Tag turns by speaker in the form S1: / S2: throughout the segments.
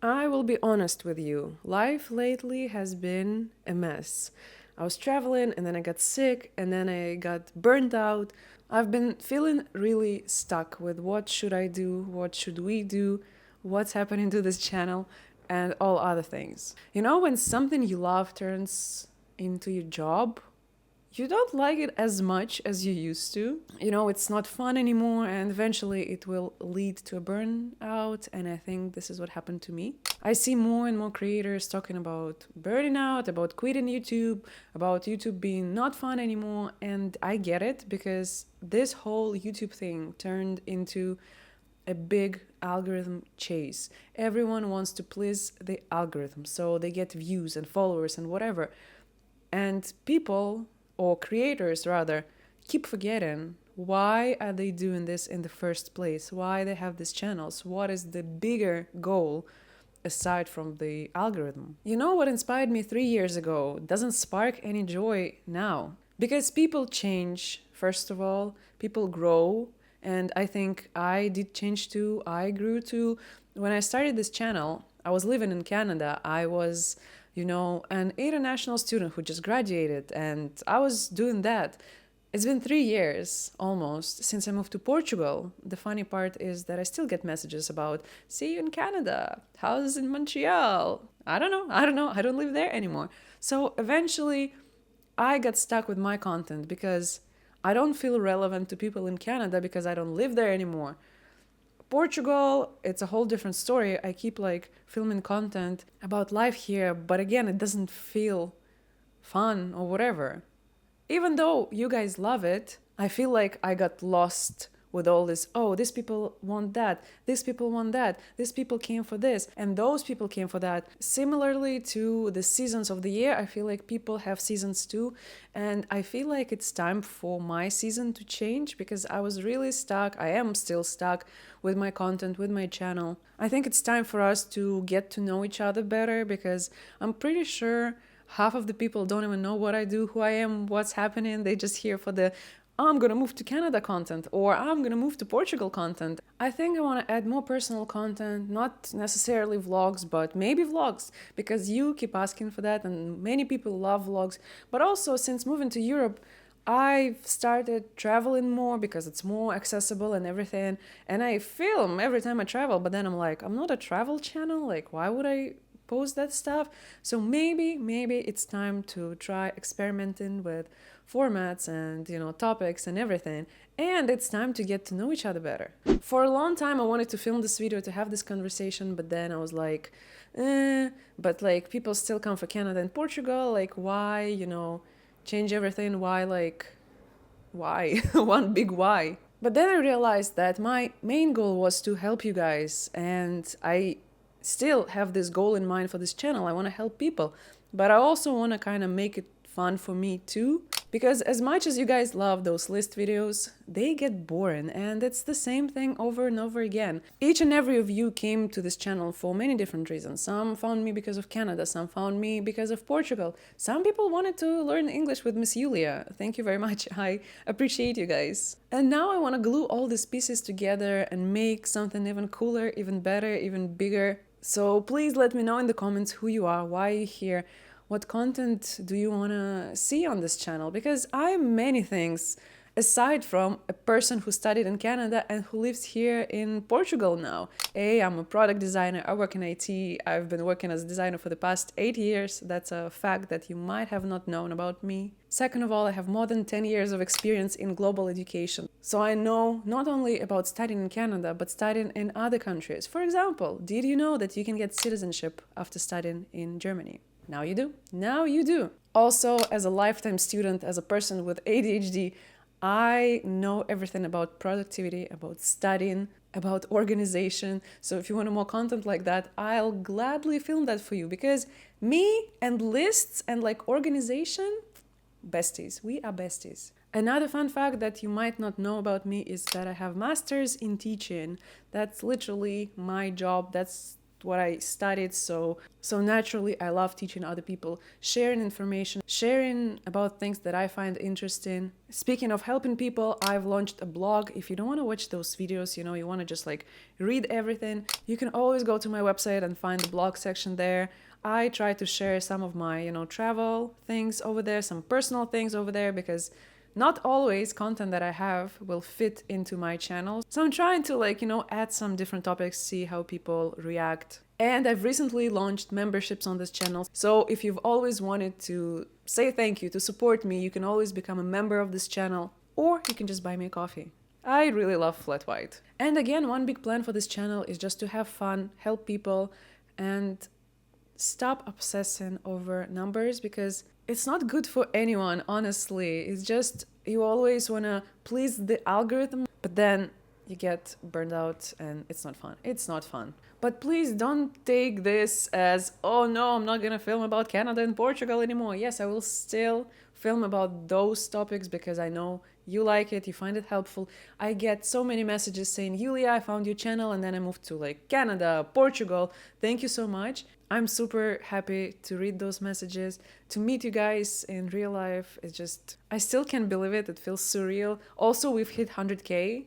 S1: I will be honest with you. Life lately has been a mess. I was traveling and then I got sick and then I got burnt out. I've been feeling really stuck with what should I do, what should we do, what's happening to this channel, and all other things. You know, when something you love turns into your job, you don't like it as much as you used to. You know, it's not fun anymore, and eventually it will lead to a burnout. And I think this is what happened to me. I see more and more creators talking about burning out, about quitting YouTube, about YouTube being not fun anymore. And I get it because this whole YouTube thing turned into a big algorithm chase. Everyone wants to please the algorithm, so they get views and followers and whatever. And people, or creators rather, keep forgetting why are they doing this in the first place, why they have these channels, what is the bigger goal aside from the algorithm. You know what inspired me 3 years ago doesn't spark any joy now. Because people change, first of all, people grow, and I think I did change too, I grew too. When I started this channel, I was living in Canada. I was, an international student who just graduated, and I was doing that. It's been 3 years almost since I moved to Portugal. The funny part is that I still get messages about, see you in Canada, how's in Montreal? I don't know, I don't live there anymore. So eventually, I got stuck with my content because I don't feel relevant to people in Canada because I don't live there anymore. Portugal, it's a whole different story. I keep filming content about life here, but again, it doesn't feel fun or whatever. Even though you guys love it, I feel like I got lost with all this. Oh, these people want that, these people want that, these people came for this, and those people came for that. Similarly to the seasons of the year, I feel like people have seasons too, and I feel like it's time for my season to change because I was really stuck. I am still stuck with my content, with my channel. I think it's time for us to get to know each other better because I'm pretty sure half of the people don't even know what I do, who I am, what's happening. They just hear for the I'm gonna move to Canada content or I'm gonna move to Portugal content. I think I want to add more personal content, not necessarily vlogs, but maybe vlogs, because you keep asking for that and many people love vlogs. But also, since moving to Europe, I've started traveling more because it's more accessible and everything. And I film every time I travel, but then I'm like, I'm not a travel channel. Like, why would I post that stuff? So maybe it's time to try experimenting with formats and topics and everything, and it's time to get to know each other better. For a long time I wanted to film this video to have this conversation, but then I was like, but people still come for Canada and Portugal, why change everything, why one big why. But then I realized that my main goal was to help you guys, and I still have this goal in mind for this channel. I want to help people, but I also want to kind of make it fun for me too, because as much as you guys love those list videos, they get boring and it's the same thing over and over again. Each and every of you came to this channel for many different reasons. Some found me because of Canada, some found me because of Portugal. Some people wanted to learn English with Miss Yulia. Thank you very much. I appreciate you guys. And now I want to glue all these pieces together and make something even cooler, even better, even bigger. So please let me know in the comments who you are, why you're here, what content do you want to see on this channel? Because I'm many things aside from a person who studied in Canada and who lives here in Portugal now. I'm a product designer, I work in IT, I've been working as a designer for the past 8 years. That's a fact that you might have not known about me. Second of all, I have more than 10 years of experience in global education. So I know not only about studying in Canada, but studying in other countries. For example, did you know that you can get citizenship after studying in Germany? Now you do. Now you do. Also, as a lifetime student, as a person with ADHD, I know everything about productivity, about studying, about organization. So if you want more content like that, I'll gladly film that for you, because me and lists and organization, besties. We are besties. Another fun fact that you might not know about me is that I have masters in teaching. That's literally my job. That's what I studied. So naturally, I love teaching other people, sharing information, sharing about things that I find interesting. Speaking of helping people, I've launched a blog. If you don't want to watch those videos, you want to just like read everything, you can always go to my website and find the blog section there. I try to share some of my, travel things over there, some personal things over there, because not always content that I have will fit into my channel. So I'm trying to add some different topics, see how people react. And I've recently launched memberships on this channel. So if you've always wanted to say thank you, to support me, you can always become a member of this channel, or you can just buy me a coffee. I really love Flat White. And again, one big plan for this channel is just to have fun, help people, and stop obsessing over numbers, because it's not good for anyone, honestly. It's just you always want to please the algorithm, but then you get burned out and it's not fun. It's not fun. But please don't take this as, oh no, I'm not gonna film about Canada and Portugal anymore. Yes, I will still film about those topics because I know you like it, you find it helpful. I get so many messages saying, Yulia, I found your channel, and then I moved to like Canada, Portugal. Thank you so much. I'm super happy to read those messages, to meet you guys in real life. It's just, I still can't believe it. It feels surreal. Also, we've hit 100K.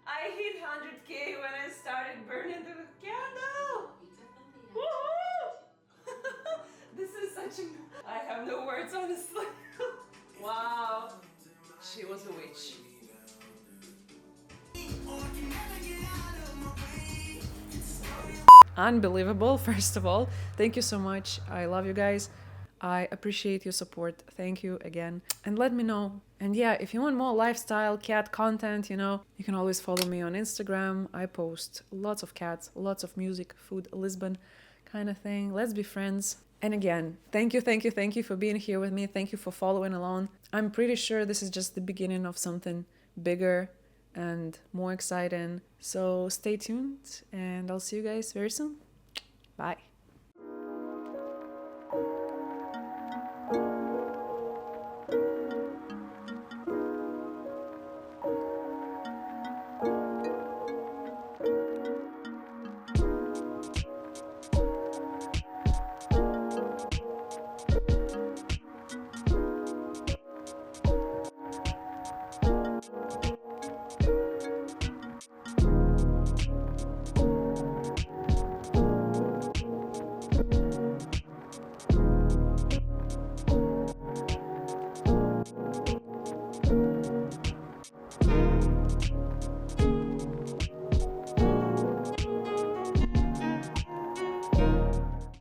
S1: I hit 100K when I started burning the candle. Woohoo! This is such a... I have no words, honestly. Wow. She was a witch. Unbelievable, first of all. Thank you so much. I love you guys. I appreciate your support. Thank you again. And let me know. And yeah, if you want more lifestyle cat content, you can always follow me on Instagram. I post lots of cats, lots of music, food, Lisbon kind of thing. Let's be friends. And again, thank you for being here with me. Thank you for following along. I'm pretty sure this is just the beginning of something bigger and more exciting. So stay tuned and I'll see you guys very soon. Bye.